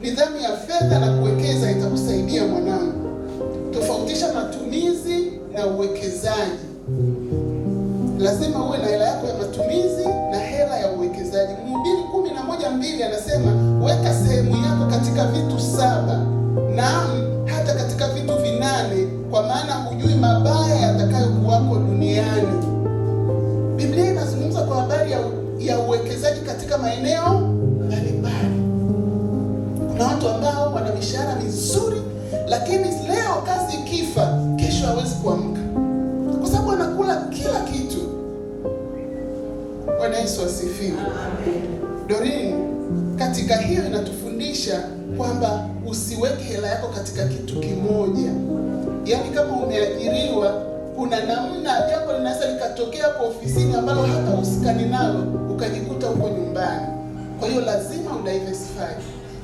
nidhamu ya fedha na kuwekeza itakusaidia mwanangu. Tofautisha matumizi na uwekezaji. Lazima uwe na hela yako ya matumizi na hela ya uwekezaji. Mhubiri 11:2 anasema, weka sehemu yako katika vitu 7, naam hata katika vitu 8, kwa maana hujui mabaya yatakayokuwako duniani. Biblia inazungumza kwa habari ya uwekezaji katika maeneo mbalimbali. Kuna watu ambao wana mishahara mizuri, lakini leo kazi ikifa, kesho hawezi kuamka, kwa sababu anakula kila kitu. Bwana Yesu asifiwe. Doreen, katika hiyo inatufundisha kwamba usiweke hela yako katika kitu kimoja. Yaani kama umeajiriwa, kuna namna jambo linaweza likatokea hapo ofisini ambalo hata usikani nalo ukajikuta huko nyumbani. Kwa hiyo lazima udiversify.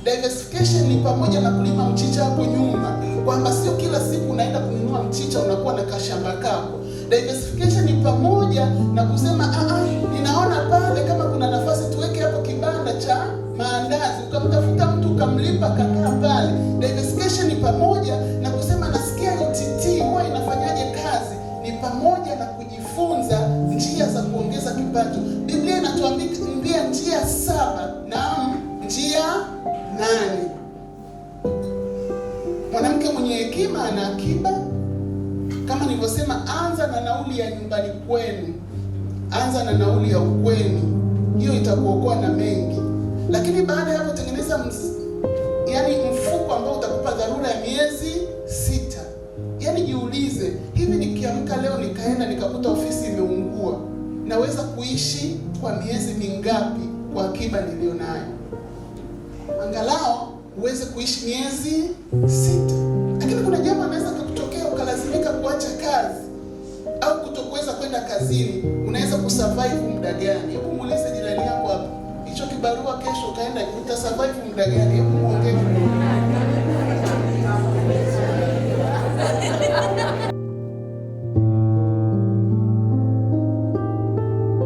Diversification ni pamoja na kulima mchicha hapo nyuma, kwamba sio kila siku unaenda kununua mchicha unakuwa na kashamba kako. Diversification ni pamoja na kusema ninaona pale kama kuna nafasi tuweke hapo kibanda cha maandazi, ukamtafuta mtu ukamlipa kakaa pale. Diversification ni pamoja na kusema nasikia UTT huwa inafanyaje kazi. Ni pamoja na kujifunza njia za kuongeza kipato. Biblia inatuambia njia 7 na njia 8. Mwanamke mwenye hekima ana akiba. Kama nilivyosema, anza na nauli ya nyumbani kwenu. Anza na nauli ya ukweni. Hiyo itakuokoa na mengi. Lakini baada ya hapo tengeneza mfuko ambao utakupa dharura ya miezi 6. Yaani jiulize, hivi nikiamka leo nikaenda nikakuta ofisi imeungua, naweza kuishi kwa miezi mingapi kwa akiba nilionayo? Angalau uweze kuishi miezi 6. Lakini kuna jambo linaweza kutokea ukalazimika kuacha kazi au kutokuweza kwenda kazini. Unaweza kusurvive muda gani? Hebu muulize jirani yako hapo, hicho kibarua kesho utaenda utasurvive muda gani? Hebu muongee